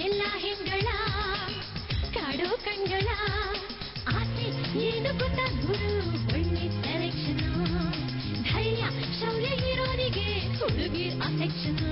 ಎಲ್ಲ ಹೆಂಗಳ ಕಾಡೋ ಕಣ್ಗಳ ಆಸೆ ಏನು ಗೊತ್ತ ಗುರು ಒಳ್ಳೆ ಸೆಲೆಕ್ಷನ್ ಧೈರ್ಯ ಶೌರ್ಯ ಇರೋರಿಗೆ ಹುಡುಗಿ ಅಫೆಕ್ಷನ್